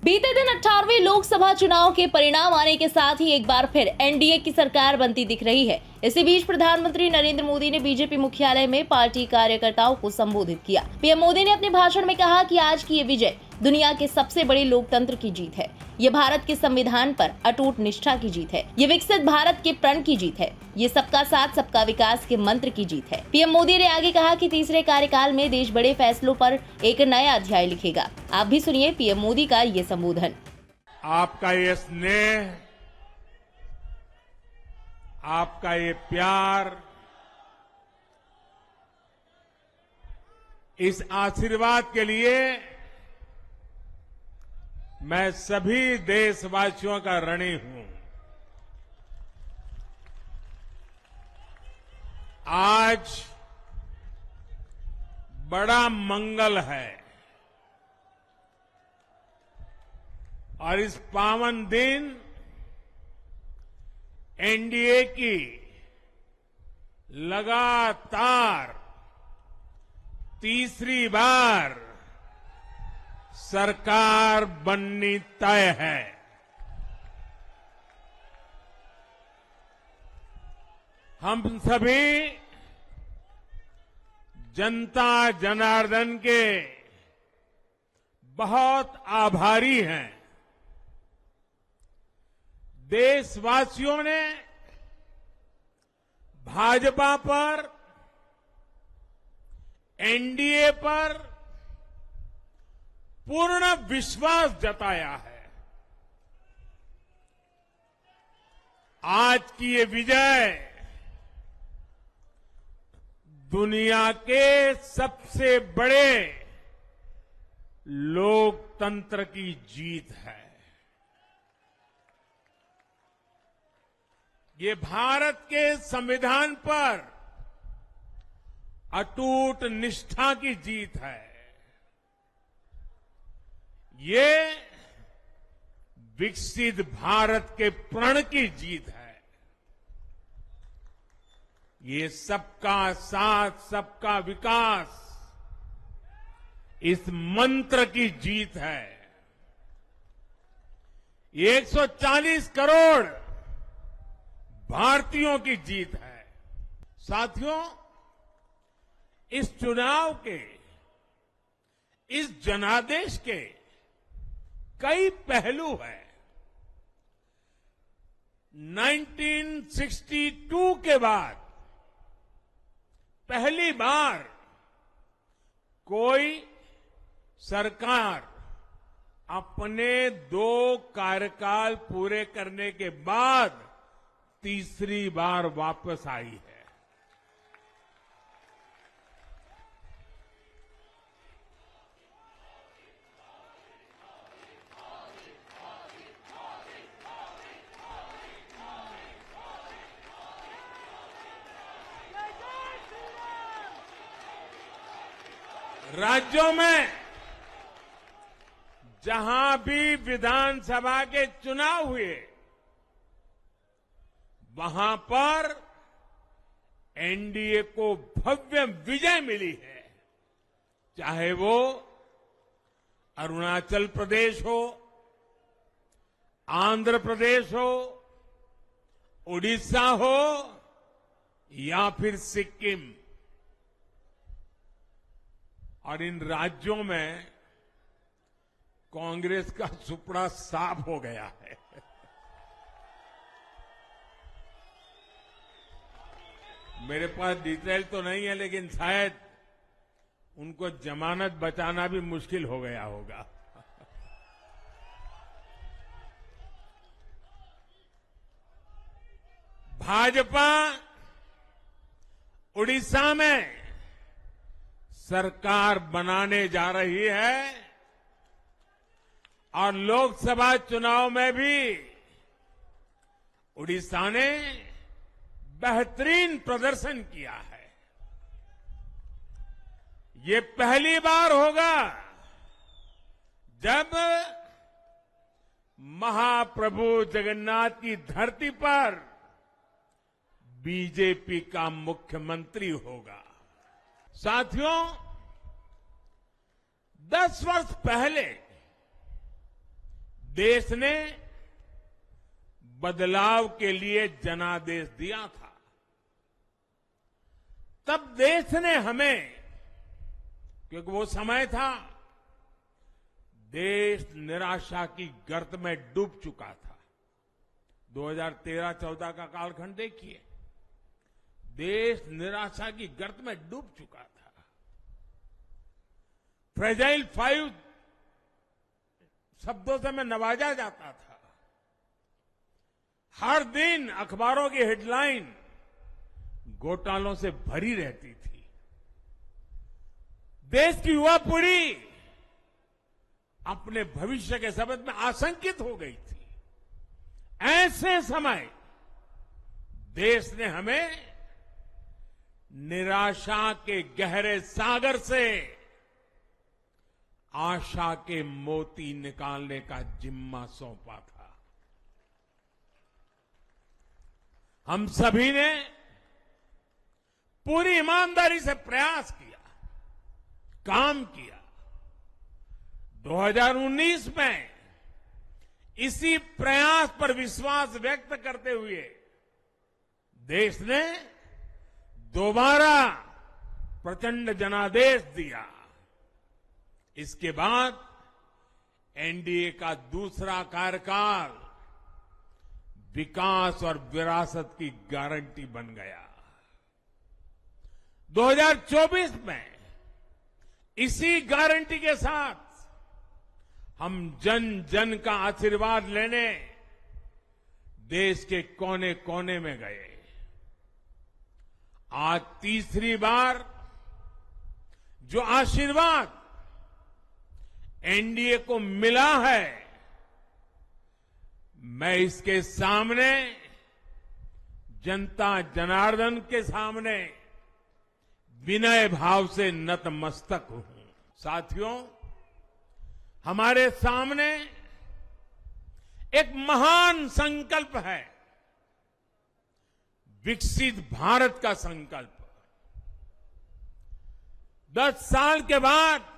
बीते दिन 18वें लोकसभा चुनाव के परिणाम आने के साथ ही एक बार फिर एनडीए की सरकार बनती दिख रही है। इसी बीच प्रधानमंत्री नरेंद्र मोदी ने बीजेपी मुख्यालय में पार्टी कार्यकर्ताओं को संबोधित किया। पीएम मोदी ने अपने भाषण में कहा कि आज की ये विजय दुनिया के सबसे बड़े लोकतंत्र की जीत है। ये भारत के संविधान पर अटूट निष्ठा की जीत है। ये विकसित भारत के प्रण की जीत है। ये सबका साथ सबका विकास के मंत्र की जीत है। पीएम मोदी ने आगे कहा कि तीसरे कार्यकाल में देश बड़े फैसलों पर एक नया अध्याय लिखेगा। आप भी सुनिए पीएम मोदी का ये संबोधन। आपका ये स्नेह, आपका ये प्यार, इस आशीर्वाद के लिए मैं सभी देशवासियों का ऋणी हूं। आज बड़ा मंगल है और इस पावन दिन एनडीए की लगातार तीसरी बार सरकार बननी तय है। हम सभी जनता जनार्दन के बहुत आभारी हैं। देशवासियों ने भाजपा पर, एनडीए पर पूर्ण विश्वास जताया है। आज की ये विजय दुनिया के सबसे बड़े लोकतंत्र की जीत है। ये भारत के संविधान पर अटूट निष्ठा की जीत है। ये विकसित भारत के प्रण की जीत है। ये सबका साथ सबका विकास इस मंत्र की जीत है। ये 140 करोड़ भारतीयों की जीत है। साथियों, इस चुनाव के, इस जनादेश के कई पहलू हैं। 1962 के बाद पहली बार कोई सरकार अपने 2 कार्यकाल पूरे करने के बाद तीसरी बार वापस आई है। राज्यों में जहां भी विधानसभा के चुनाव हुए, वहां पर एनडीए को भव्य विजय मिली है। चाहे वो अरुणाचल प्रदेश हो, आंध्र प्रदेश हो, उड़ीसा हो या फिर सिक्किम। और इन राज्यों में कांग्रेस का सुपड़ा साफ हो गया है। मेरे पास डिटेल तो नहीं है, लेकिन शायद उनको जमानत बचाना भी मुश्किल हो गया होगा। भाजपा उड़ीसा में सरकार बनाने जा रही है और लोकसभा चुनाव में भी उड़ीसा ने बेहतरीन प्रदर्शन किया है। ये पहली बार होगा जब महाप्रभु जगन्नाथ की धरती पर बीजेपी का मुख्यमंत्री होगा। साथियों, 10 वर्ष पहले देश ने बदलाव के लिए जनादेश दिया था। तब देश ने हमें, क्योंकि वो समय था देश निराशा की गर्त में डूब चुका था। 2013-14 का कालखंड देखिए, देश निराशा की गर्त में डूब चुका था। फ्रेजाइल 5 शब्दों से मैं नवाजा जाता था। हर दिन अखबारों की हेडलाइन घोटालों से भरी रहती थी। देश की युवा पीढ़ी अपने भविष्य के संबंध में आशंकित हो गई थी। ऐसे समय देश ने हमें निराशा के गहरे सागर से आशा के मोती निकालने का जिम्मा सौंपा था। हम सभी ने पूरी ईमानदारी से प्रयास किया, काम किया। 2019 में इसी प्रयास पर विश्वास व्यक्त करते हुए देश ने दोबारा प्रचंड जनादेश दिया। इसके बाद एनडीए का दूसरा कार्यकाल विकास और विरासत की गारंटी बन गया। 2024 में इसी गारंटी के साथ हम जन जन का आशीर्वाद लेने देश के कोने कोने में गए। आज तीसरी बार जो आशीर्वाद एनडीए को मिला है, मैं इसके सामने, जनता जनार्दन के सामने विनय भाव से नतमस्तक हूं। साथियों, हमारे सामने एक महान संकल्प है, विकसित भारत का संकल्प। 10 साल के बाद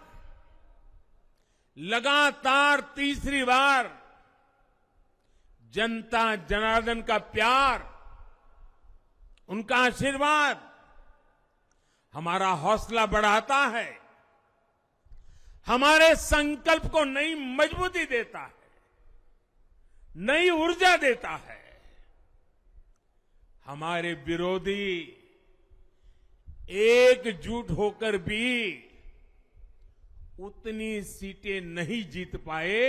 लगातार तीसरी बार जनता जनार्दन का प्यार, उनका आशीर्वाद हमारा हौसला बढ़ाता है, हमारे संकल्प को नई मजबूती देता है, नई ऊर्जा देता है। हमारे विरोधी एकजुट होकर भी उतनी सीटें नहीं जीत पाए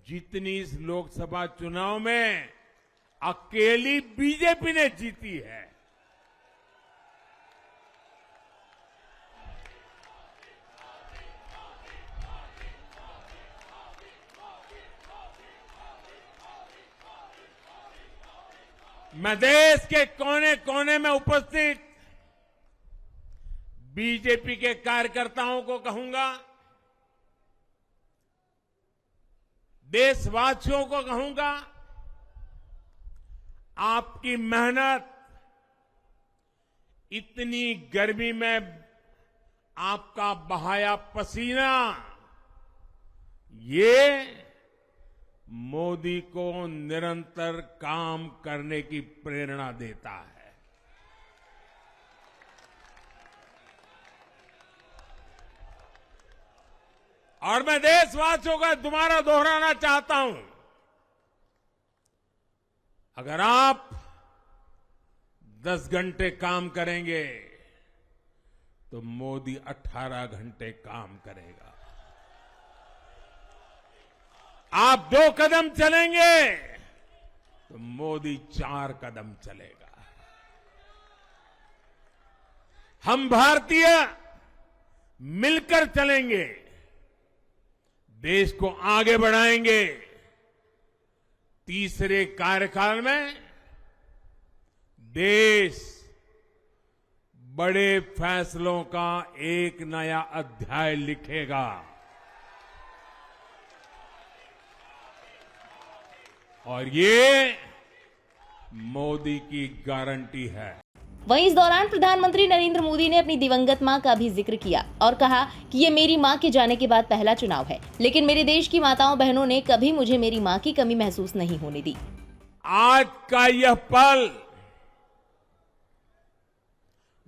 जितनी इस लोकसभा चुनाव में अकेली बीजेपी ने जीती है। मैं देश के कोने कोने में उपस्थित बीजेपी के कार्यकर्ताओं को कहूंगा, देशवासियों को कहूंगा, आपकी मेहनत, इतनी गर्मी में आपका बहाया पसीना, ये मोदी को निरंतर काम करने की प्रेरणा देता है। और मैं देशवासियों का दोबारा दोहराना चाहता हूं, अगर आप 10 घंटे काम करेंगे तो मोदी 18 घंटे काम करेगा। आप 2 कदम चलेंगे तो मोदी 4 कदम चलेगा। हम भारतीय मिलकर चलेंगे, देश को आगे बढ़ाएंगे। तीसरे कार्यकाल में देश बड़े फैसलों का एक नया अध्याय लिखेगा। और ये मोदी की गारंटी है। वहीं इस दौरान प्रधानमंत्री नरेंद्र मोदी ने अपनी दिवंगत मां का भी जिक्र किया और कहा कि ये मेरी मां के जाने के बाद पहला चुनाव है, लेकिन मेरे देश की माताओं बहनों ने कभी मुझे मेरी मां की कमी महसूस नहीं होने दी। आज का यह पल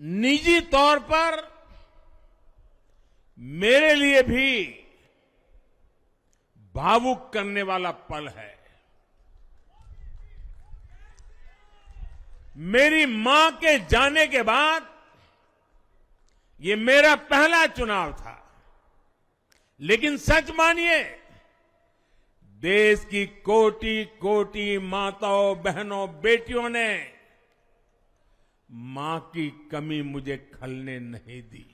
निजी तौर पर मेरे लिए भी भावुक करने वाला पल है। मेरी मां के जाने के बाद ये मेरा पहला चुनाव था, लेकिन सच मानिए देश की कोटि कोटि माताओं बहनों बेटियों ने मां की कमी मुझे खलने नहीं दी।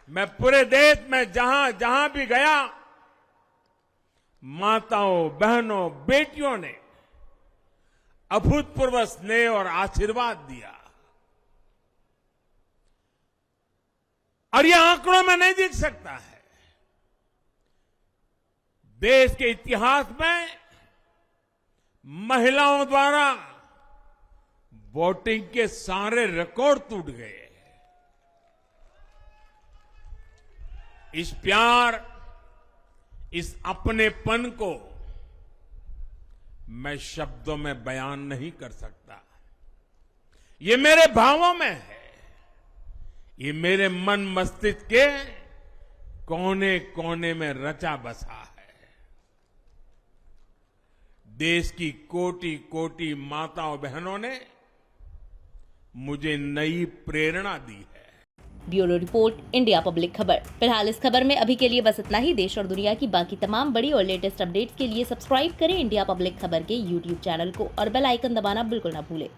मैं पूरे देश में जहां जहां भी गया, माताओं बहनों बेटियों ने अभूतपूर्व स्नेह और आशीर्वाद दिया, और यह आंकड़ों में नहीं दिख सकता है। देश के इतिहास में महिलाओं द्वारा वोटिंग के सारे रिकॉर्ड टूट गए। इस प्यार, इस अपनेपन को मैं शब्दों में बयान नहीं कर सकता। ये मेरे भावों में है, ये मेरे मन मस्तिष्क के कोने कोने में रचा बसा है। देश की कोटि कोटि माताओं बहनों ने मुझे नई प्रेरणा दी है। ब्यूरो रिपोर्ट, इंडिया पब्लिक खबर। फिलहाल इस खबर में अभी के लिए बस इतना ही। देश और दुनिया की बाकी तमाम बड़ी और लेटेस्ट अपडेट्स के लिए सब्सक्राइब करें इंडिया पब्लिक खबर के YouTube चैनल को और बेल आइकन दबाना बिल्कुल ना भूलें।